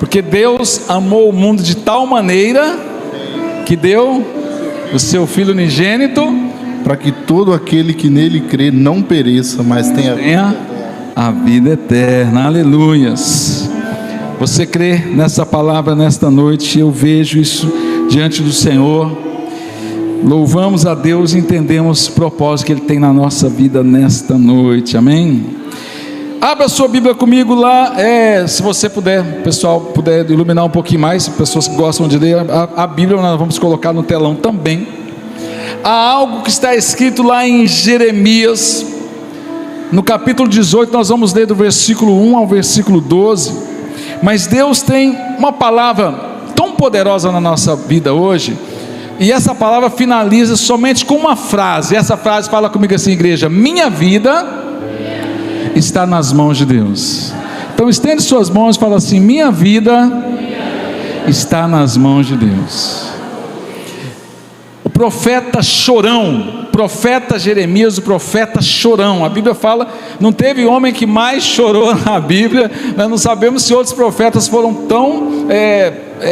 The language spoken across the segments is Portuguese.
Porque Deus amou o mundo de tal maneira que deu o seu Filho unigênito, para que todo aquele que nele crê não pereça, mas tenha a vida eterna. Aleluias. Você crê nessa palavra nesta noite? Eu vejo isso diante do Senhor. Louvamos a Deus e entendemos o propósito que Ele tem na nossa vida nesta noite. Amém? Abra sua Bíblia comigo lá, se você puder, pessoal, puder iluminar um pouquinho mais, pessoas que gostam de ler a Bíblia, nós vamos colocar no telão também. Há algo que está escrito lá em Jeremias, no capítulo 18, nós vamos ler do versículo 1 ao versículo 12, mas Deus tem uma palavra tão poderosa na nossa vida hoje, e essa palavra finaliza somente com uma frase. Essa frase fala comigo assim, igreja: minha vida está nas mãos de Deus. Então estende suas mãos e fala assim: minha vida está nas mãos de Deus. O profeta chorão, profeta Jeremias, o profeta chorão. A Bíblia fala, não teve homem que mais chorou na Bíblia. Nós não sabemos se outros profetas foram tão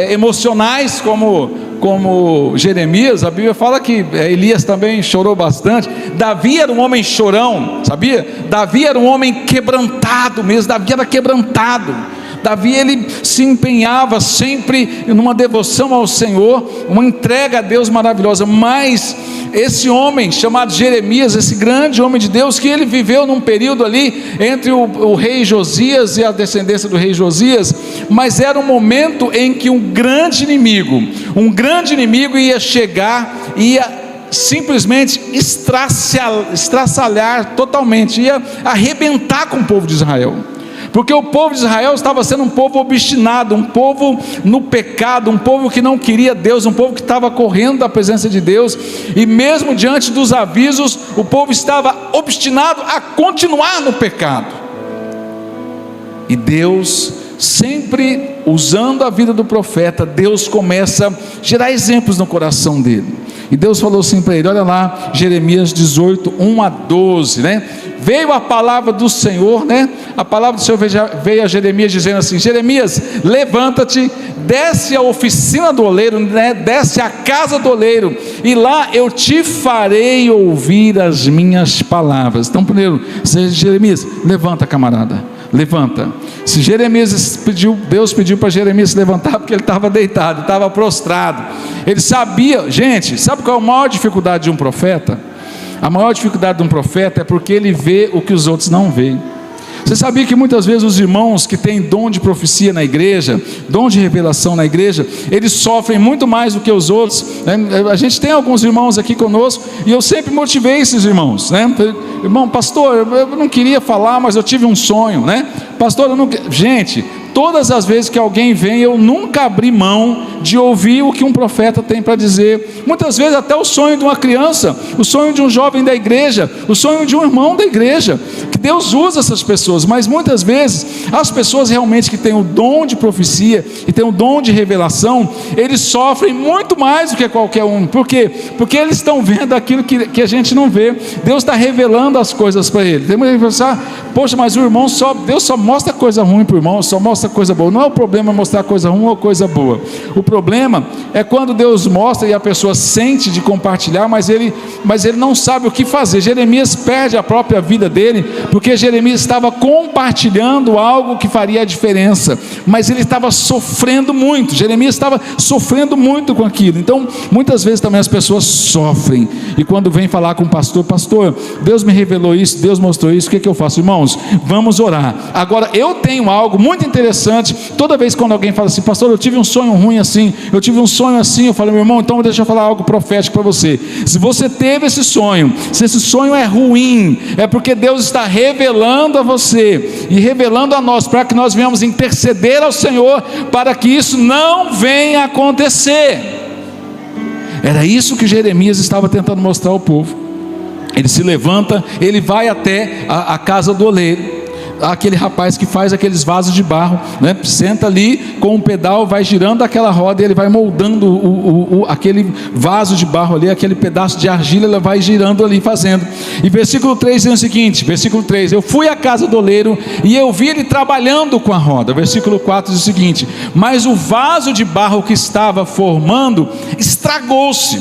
emocionais como Jeremias. A Bíblia fala que Elias também chorou bastante. Davi era um homem chorão, sabia? Davi era um homem quebrantado mesmo. Davi era quebrantado. Davi, ele se empenhava sempre numa devoção ao Senhor, uma entrega a Deus maravilhosa. Mas esse homem chamado Jeremias, esse grande homem de Deus, que ele viveu num período ali entre o rei Josias e a descendência do rei Josias, mas era um momento em que um grande inimigo ia chegar, ia simplesmente estraçalhar totalmente, ia arrebentar com o povo de Israel. Porque o povo de Israel estava sendo um povo obstinado, um povo no pecado, um povo que não queria Deus, um povo que estava correndo da presença de Deus, e mesmo diante dos avisos, o povo estava obstinado a continuar no pecado. E Deus, sempre usando a vida do profeta, Deus começa a gerar exemplos no coração dele. E Deus falou assim para ele, olha lá, Jeremias 18, 1 a 12, né? Veio a palavra do Senhor, né? A palavra do Senhor veio a Jeremias dizendo assim: Jeremias, levanta-te, desce à oficina do oleiro, né? Desce à casa do oleiro, e lá eu te farei ouvir as minhas palavras. Então primeiro, Jeremias, levanta, camarada, levanta. Se Jeremias Deus pediu para Jeremias se levantar, porque ele estava deitado, estava prostrado. Ele sabia, gente, sabe qual é a maior dificuldade de um profeta? A maior dificuldade de um profeta é porque ele vê o que os outros não veem. Você sabia que muitas vezes os irmãos que têm dom de profecia na igreja, dom de revelação na igreja, eles sofrem muito mais do que os outros, né? A gente tem alguns irmãos aqui conosco, e eu sempre motivei esses irmãos, né? Irmão, pastor, eu não queria falar, mas eu tive um sonho, né? Pastor, eu não... Gente, todas as vezes que alguém vem, eu nunca abri mão de ouvir o que um profeta tem para dizer. Muitas vezes até o sonho de uma criança, o sonho de um jovem da igreja, o sonho de um irmão da igreja, que Deus usa essas pessoas. Mas muitas vezes as pessoas realmente que têm o dom de profecia e têm o dom de revelação, eles sofrem muito mais do que qualquer um. Por quê? Porque eles estão vendo aquilo que a gente não vê. Deus está revelando as coisas para eles. Tem muita gente que pensa, poxa, mas o irmão Deus só mostra coisa ruim para o irmão, só mostra coisa boa. Não é o problema mostrar coisa ruim ou coisa boa. O problema é quando Deus mostra e a pessoa sente de compartilhar, mas ele não sabe o que fazer. Jeremias perde a própria vida dele, porque Jeremias estava compartilhando algo que faria a diferença, mas ele estava sofrendo muito. Jeremias estava sofrendo muito com aquilo. Então muitas vezes também as pessoas sofrem, e quando vem falar com o pastor, Deus me revelou isso, Deus mostrou isso, o que eu faço? Irmãos, vamos orar. Agora eu tenho algo muito interessante. Toda vez quando alguém fala assim, pastor, eu tive um sonho ruim assim, eu tive um sonho assim, eu falo, meu irmão, então deixa eu falar algo profético para você. Se você teve esse sonho, se esse sonho é ruim, é porque Deus está revelando a você e revelando a nós, para que nós venhamos interceder ao Senhor para que isso não venha a acontecer. Era isso que Jeremias estava tentando mostrar ao povo. Ele se levanta, ele vai até a casa do oleiro. aquele rapaz que faz aqueles vasos de barro, né? Senta ali com um pedal, vai girando aquela roda e ele vai moldando aquele vaso de barro ali, aquele pedaço de argila, ele vai girando ali fazendo. E versículo 3 diz o seguinte, versículo 3: eu fui à casa do oleiro e eu vi ele trabalhando com a roda. Versículo 4 diz o seguinte: mas o vaso de barro que estava formando estragou-se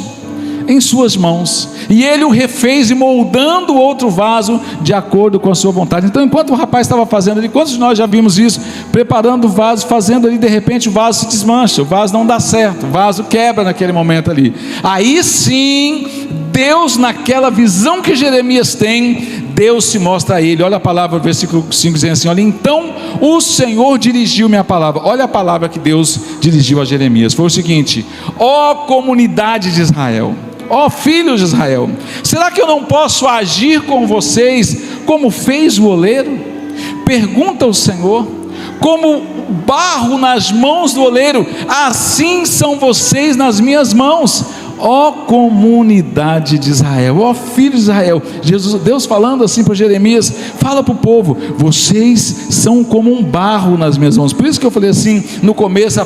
em suas mãos, e ele o refez, e moldando outro vaso de acordo com a sua vontade. Então, enquanto o rapaz estava fazendo ali, quantos de nós já vimos isso? Preparando o vaso, fazendo ali, de repente o vaso se desmancha, o vaso não dá certo, o vaso quebra naquele momento ali. Aí sim, Deus, naquela visão que Jeremias tem, Deus se mostra a ele. Olha a palavra, versículo 5 dizendo assim: olha, então o Senhor dirigiu-me a palavra. Olha a palavra que Deus dirigiu a Jeremias, foi o seguinte: ó comunidade de Israel, ó filhos de Israel, será que eu não posso agir com vocês como fez o oleiro? Pergunta o Senhor. Como barro nas mãos do oleiro, assim são vocês nas minhas mãos, ó comunidade de Israel, ó filhos de Israel. Deus falando assim para Jeremias, fala para o povo: vocês são como um barro nas minhas mãos. Por isso que eu falei assim no começo,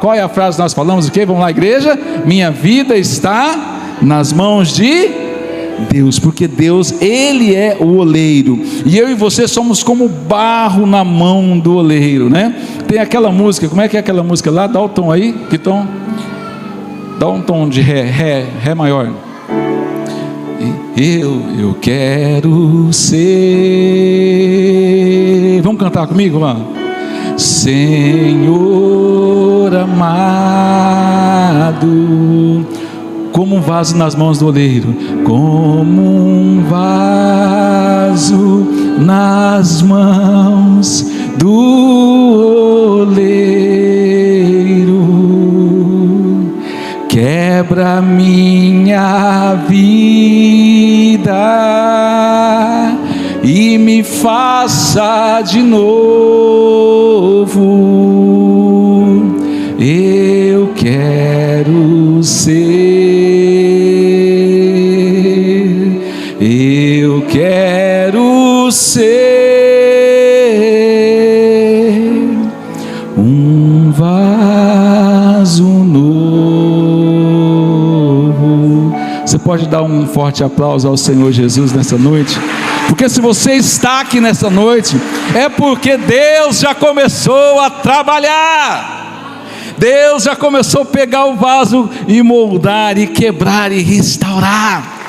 qual é a frase que nós falamos? Okay? Vamos lá, igreja: minha vida está nas mãos de Deus, porque Deus, Ele é o oleiro, e eu e você somos como barro na mão do oleiro, né? Tem aquela música, como é que é aquela música lá? Dá o tom aí, que tom? Dá um tom de ré maior. Eu quero ser, vamos cantar comigo lá? Senhor amado, como um vaso nas mãos do oleiro, como um vaso nas mãos do oleiro, quebra minha vida e me faça de novo. Eu quero ser, eu quero ser um vaso novo. Você pode dar um forte aplauso ao Senhor Jesus nessa noite? Porque se você está aqui nessa noite, é porque Deus já começou a trabalhar. Deus já começou a pegar o vaso e moldar, e quebrar, e restaurar.